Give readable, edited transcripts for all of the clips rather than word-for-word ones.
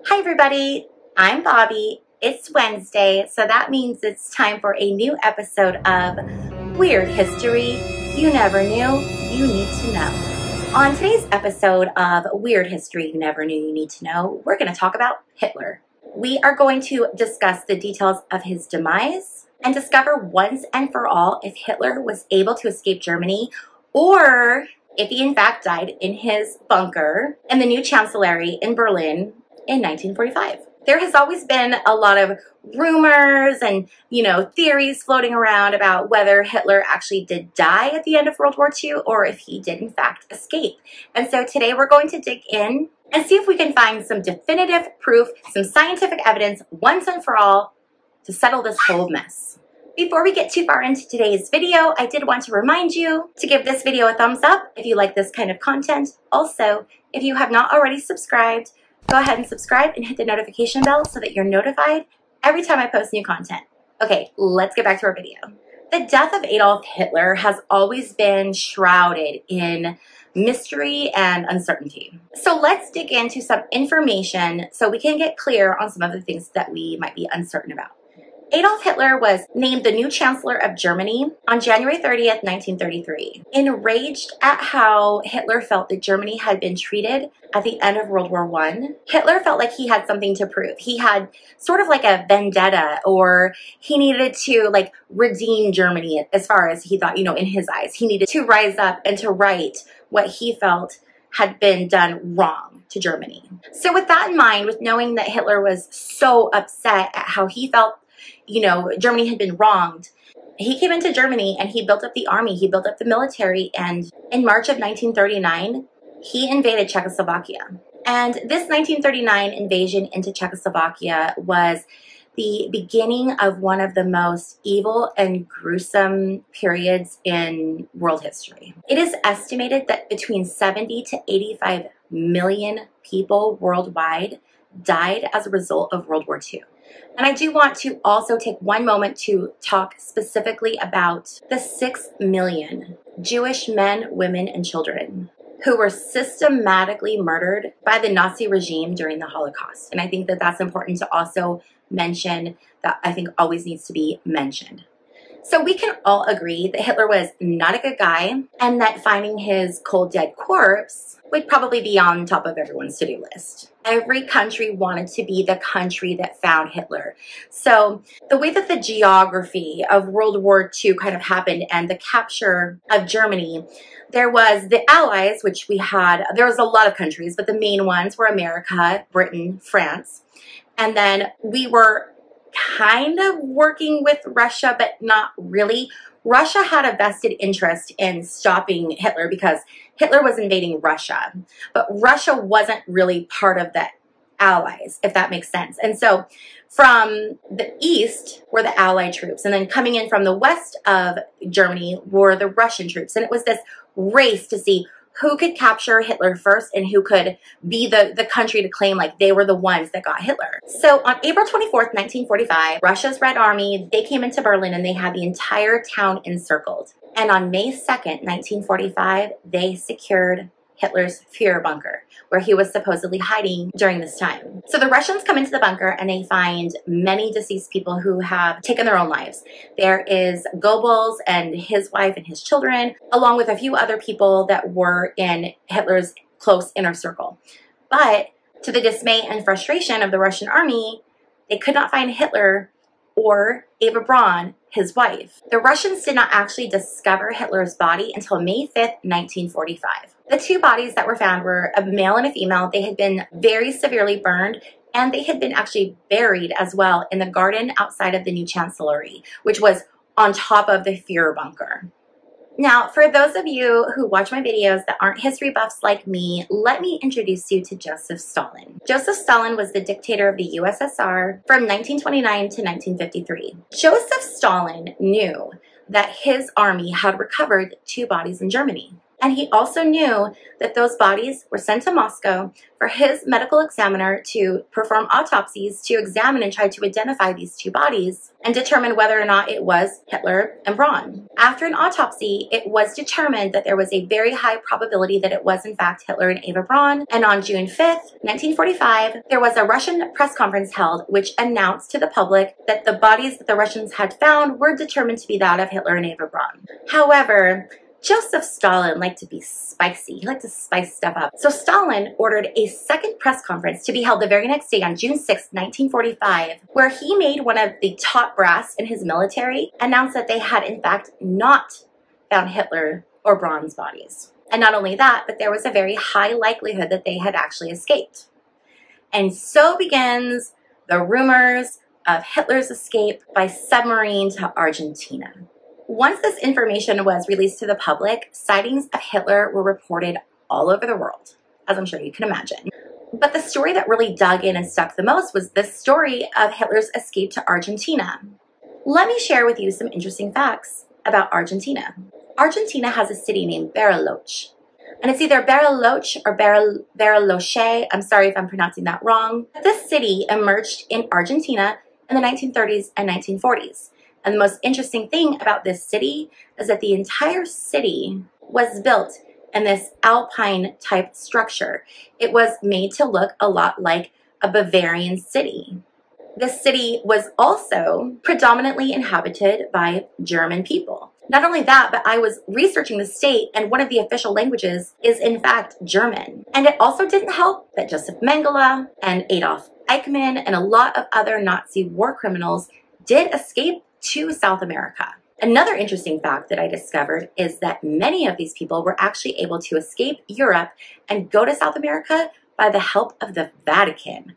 Hi everybody, I'm Bobbie. It's Wednesday, so that means it's time for a new episode of Weird History You Never Knew You Need to Know. On today's episode of Weird History You Never Knew You Need to Know, we're going to talk about Hitler. We are going to discuss the details of his demise and discover once and for all if Hitler was able to escape Germany or if he in fact died in his bunker in the new chancellery in Berlin in 1945. There has always been a lot of rumors and, theories floating around about whether Hitler actually did die at the end of World War II or if he did in fact escape. And so today we're going to dig in and see if we can find some definitive proof, some scientific evidence once and for all to settle this whole mess. Before we get too far into today's video, I did want to remind you to give this video a thumbs up if you like this kind of content. Also, if you have not already subscribed, go ahead and subscribe and hit the notification bell so that you're notified every time I post new content. Okay, let's get back to our video. The death of Adolf Hitler has always been shrouded in mystery and uncertainty. So let's dig into some information so we can get clear on some of the things that we might be uncertain about. Adolf Hitler was named the new Chancellor of Germany on January 30th, 1933. Enraged at how Hitler felt that Germany had been treated at the end of World War I, Hitler felt like he had something to prove. He had sort of like a vendetta, or he needed to redeem Germany as far as he thought, in his eyes. He needed to rise up and to right what he felt had been done wrong to Germany. So with that in mind, with knowing that Hitler was so upset at how he felt Germany had been wronged, he came into Germany and he built up the army, he built up the military, and in March of 1939, he invaded Czechoslovakia. And this 1939 invasion into Czechoslovakia was the beginning of one of the most evil and gruesome periods in world history. It is estimated that between 70 to 85 million people worldwide died as a result of World War II. And I do want to also take one moment to talk specifically about the 6 million Jewish men, women, and children who were systematically murdered by the Nazi regime during the Holocaust. And I think that that's important to also mention, that I think always needs to be mentioned. So we can all agree that Hitler was not a good guy and that finding his cold dead corpse would probably be on top of everyone's to-do list. Every country wanted to be the country that found Hitler. So the way that the geography of World War II kind of happened and the capture of Germany, there was the Allies, which there was a lot of countries, but the main ones were America, Britain, France. And then we were kind of working with Russia, but not really. Russia had a vested interest in stopping Hitler because Hitler was invading Russia, but Russia wasn't really part of the Allies, if that makes sense. And so from the east were the Allied troops, and then coming in from the west of Germany were the Russian troops. And it was this race to see who could capture Hitler first and who could be the country to claim like they were the ones that got Hitler. So on April 24th, 1945, Russia's Red Army, they came into Berlin and they had the entire town encircled. And on May 2nd, 1945, they secured Hitler's Fuhrer bunker, where he was supposedly hiding during this time. So the Russians come into the bunker and they find many deceased people who have taken their own lives. There is Goebbels and his wife and his children, along with a few other people that were in Hitler's close inner circle. But to the dismay and frustration of the Russian army, they could not find Hitler or Eva Braun, his wife. The Russians did not actually discover Hitler's body until May 5th, 1945. The two bodies that were found were a male and a female. They had been very severely burned, and they had been actually buried as well in the garden outside of the new chancellery, which was on top of the Fuhrer bunker. Now, for those of you who watch my videos that aren't history buffs like me, let me introduce you to Joseph Stalin. Joseph Stalin was the dictator of the USSR from 1929 to 1953. Joseph Stalin knew that his army had recovered 2 bodies in Germany. And he also knew that those bodies were sent to Moscow for his medical examiner to perform autopsies to examine and try to identify these two bodies and determine whether or not it was Hitler and Braun. After an autopsy, it was determined that there was a very high probability that it was in fact Hitler and Eva Braun. And on June 5th, 1945, there was a Russian press conference held which announced to the public that the bodies that the Russians had found were determined to be that of Hitler and Eva Braun. However, Joseph Stalin liked to be spicy. He liked to spice stuff up. So Stalin ordered a second press conference to be held the very next day on June 6, 1945, where he made one of the top brass in his military announce that they had in fact not found Hitler or Braun's bodies. And not only that, but there was a very high likelihood that they had actually escaped. And so begins the rumors of Hitler's escape by submarine to Argentina. Once this information was released to the public, sightings of Hitler were reported all over the world, as I'm sure you can imagine. But the story that really dug in and stuck the most was the story of Hitler's escape to Argentina. Let me share with you some interesting facts about Argentina. Argentina has a city named Bariloche, and it's either Bariloche or Bariloche. I'm sorry if I'm pronouncing that wrong. This city emerged in Argentina in the 1930s and 1940s. And the most interesting thing about this city is that the entire city was built in this alpine type structure. It was made to look a lot like a Bavarian city. This city was also predominantly inhabited by German people. Not only that, but I was researching the state, and one of the official languages is in fact German. And it also didn't help that Joseph Mengele and Adolf Eichmann and a lot of other Nazi war criminals did escape to South America. Another interesting fact that I discovered is that many of these people were actually able to escape Europe and go to South America by the help of the Vatican.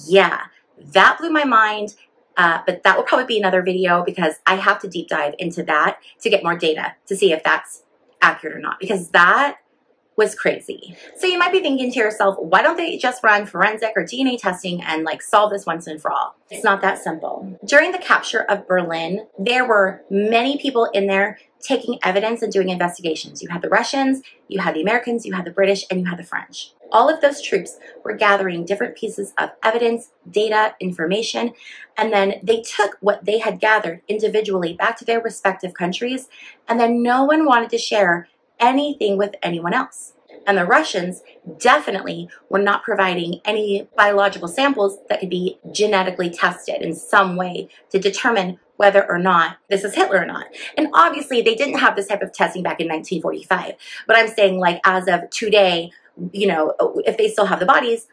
Yeah, that blew my mind, but that will probably be another video because I have to deep dive into that to get more data to see if that's accurate or not, because that was crazy. So you might be thinking to yourself, why don't they just run forensic or DNA testing and like solve this once and for all? It's not that simple. During the capture of Berlin, there were many people in there taking evidence and doing investigations. You had the Russians, you had the Americans, you had the British, and you had the French. All of those troops were gathering different pieces of evidence, data, information, and then they took what they had gathered individually back to their respective countries, and then no one wanted to share anything with anyone else. And the Russians definitely were not providing any biological samples that could be genetically tested in some way to determine whether or not this is Hitler or not. And obviously they didn't have this type of testing back in 1945. But I'm saying, like, as of today, you know, if they still have the bodies,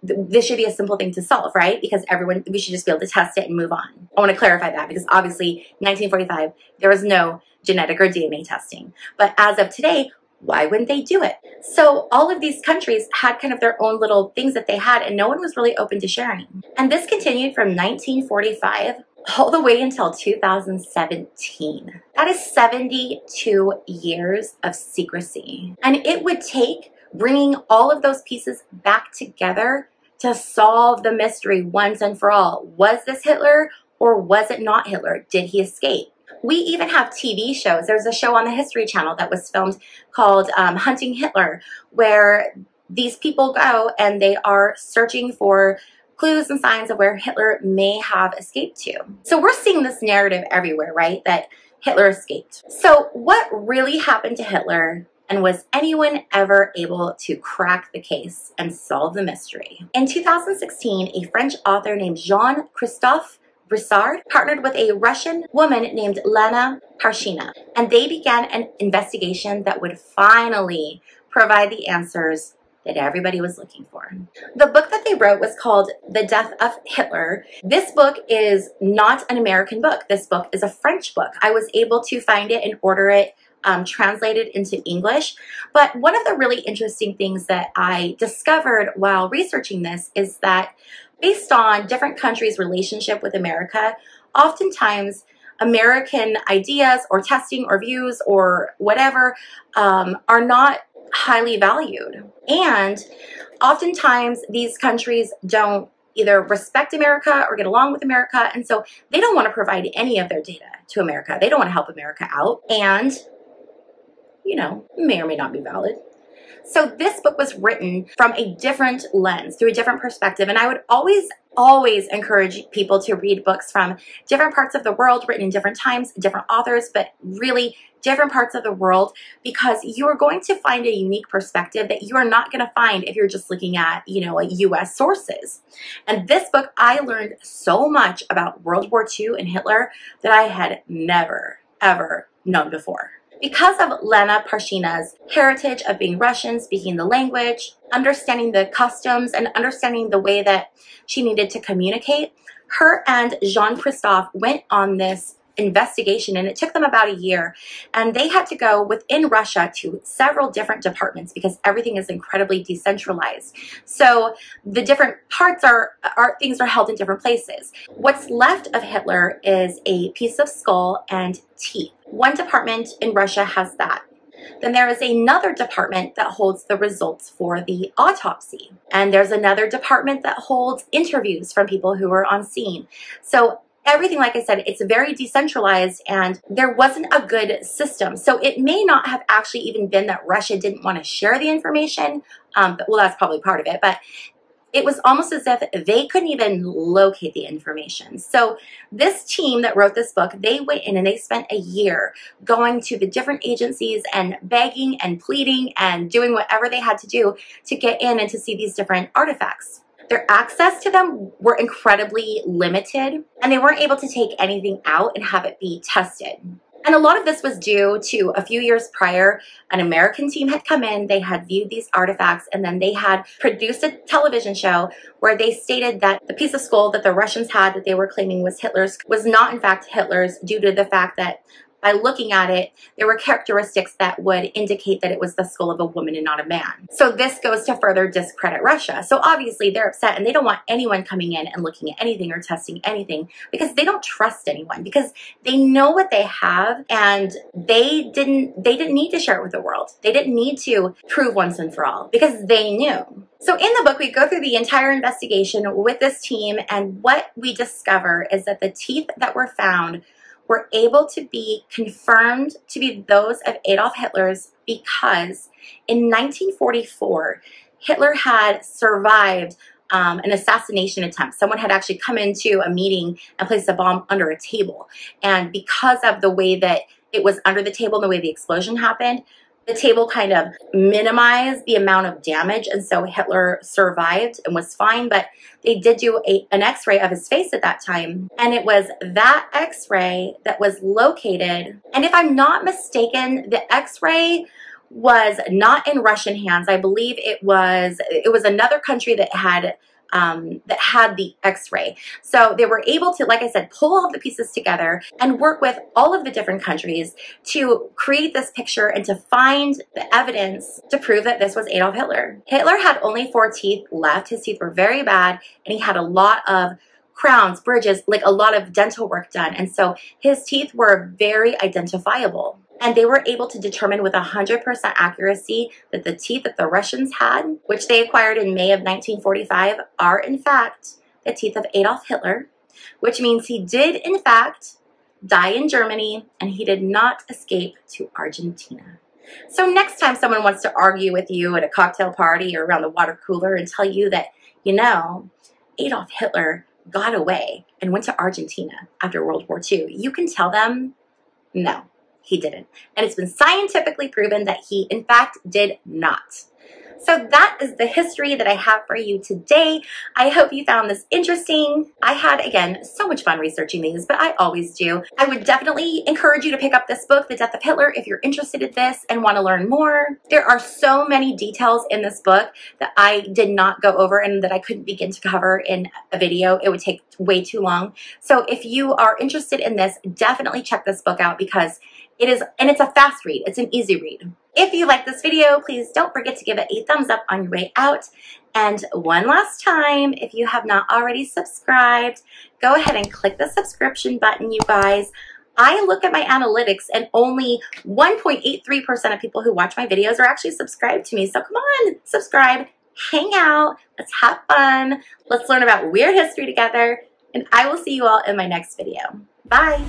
this should be a simple thing to solve, right? Because we should just be able to test it and move on. I want to clarify that because obviously 1945, there was no genetic or DNA testing. But as of today, why wouldn't they do it? So all of these countries had kind of their own little things that they had, and no one was really open to sharing. And this continued from 1945 all the way until 2017. That is 72 years of secrecy. And it would take bringing all of those pieces back together to solve the mystery once and for all. Was this Hitler or was it not Hitler? Did he escape? We even have TV shows. There's a show on the History Channel that was filmed called Hunting Hitler, where these people go and they are searching for clues and signs of where Hitler may have escaped to. So we're seeing this narrative everywhere, right? That Hitler escaped. So what really happened to Hitler? And was anyone ever able to crack the case and solve the mystery? In 2016, a French author named Jean-Christophe Brissard partnered with a Russian woman named Lena Karshina, and they began an investigation that would finally provide the answers that everybody was looking for. The book that they wrote was called The Death of Hitler. This book is not an American book. This book is a French book. I was able to find it and order it translated into English. But one of the really interesting things that I discovered while researching this is that based on different countries' relationship with America, oftentimes American ideas or testing or views or whatever are not highly valued. And oftentimes these countries don't either respect America or get along with America, and so they don't want to provide any of their data to America. They don't want to help America out. And may or may not be valid. So this book was written from a different lens, through a different perspective, and I would always encourage people to read books from different parts of the world, written in different times, different authors, but really different parts of the world, because you are going to find a unique perspective that you are not going to find if you're just looking at, US sources. And this book, I learned so much about World War II and Hitler that I had never, ever known before. Because of Lena Parshina's heritage of being Russian, speaking the language, understanding the customs, and understanding the way that she needed to communicate, her and Jean-Christophe went on this investigation, and it took them about a year, and they had to go within Russia to several different departments because everything is incredibly decentralized. So the different parts things are held in different places. What's left of Hitler is a piece of skull and teeth. One department in Russia has that. Then there is another department that holds the results for the autopsy. And there's another department that holds interviews from people who were on scene. So everything, like I said, it's very decentralized, and there wasn't a good system. So it may not have actually even been that Russia didn't want to share the information. Well, that's probably part of it, but it was almost as if they couldn't even locate the information. So this team that wrote this book, they went in and they spent a year going to the different agencies and begging and pleading and doing whatever they had to do to get in and to see these different artifacts. Their access to them were incredibly limited, and they weren't able to take anything out and have it be tested. And a lot of this was due to a few years prior, an American team had come in, they had viewed these artifacts, and then they had produced a television show where they stated that the piece of skull that the Russians had that they were claiming was Hitler's was not in fact Hitler's, due to the fact that by looking at it, there were characteristics that would indicate that it was the skull of a woman and not a man. So this goes to further discredit Russia. So obviously they're upset, and they don't want anyone coming in and looking at anything or testing anything, because they don't trust anyone, because they know what they have, and they didn't need to share it with the world. They didn't need to prove once and for all, because they knew. So in the book, we go through the entire investigation with this team, and what we discover is that the teeth that were found were able to be confirmed to be those of Adolf Hitler's because in 1944, Hitler had survived an assassination attempt. Someone had actually come into a meeting and placed a bomb under a table. And because of the way that it was under the table and the way the explosion happened, the table kind of minimized the amount of damage, and so Hitler survived and was fine, but they did do an x-ray of his face at that time, and it was that x-ray that was located, and if I'm not mistaken, the x-ray was not in Russian hands. I believe it was another country that had the x-ray. So they were able to, like I said, pull all of the pieces together and work with all of the different countries to create this picture and to find the evidence to prove that this was Adolf Hitler. Hitler had only 4 teeth left. His teeth were very bad, and he had a lot of crowns, bridges, like a lot of dental work done. And so his teeth were very identifiable. And they were able to determine with 100% accuracy that the teeth that the Russians had, which they acquired in May of 1945, are in fact the teeth of Adolf Hitler, which means he did in fact die in Germany, and he did not escape to Argentina. So next time someone wants to argue with you at a cocktail party or around the water cooler and tell you that, Adolf Hitler got away and went to Argentina after World War II, you can tell them, no, he didn't. And it's been scientifically proven that he, in fact, did not. So that is the history that I have for you today. I hope you found this interesting. I had, again, so much fun researching these, but I always do. I would definitely encourage you to pick up this book, The Death of Hitler, if you're interested in this and want to learn more. There are so many details in this book that I did not go over and that I couldn't begin to cover in a video. It would take way too long. So if you are interested in this, definitely check this book out, because it's a fast read. It's an easy read. If you like this video, please don't forget to give it a thumbs up on your way out. And one last time, if you have not already subscribed, go ahead and click the subscription button, you guys. I look at my analytics, and only 1.83% of people who watch my videos are actually subscribed to me. So come on, subscribe, hang out, let's have fun, let's learn about weird history together, and I will see you all in my next video. Bye.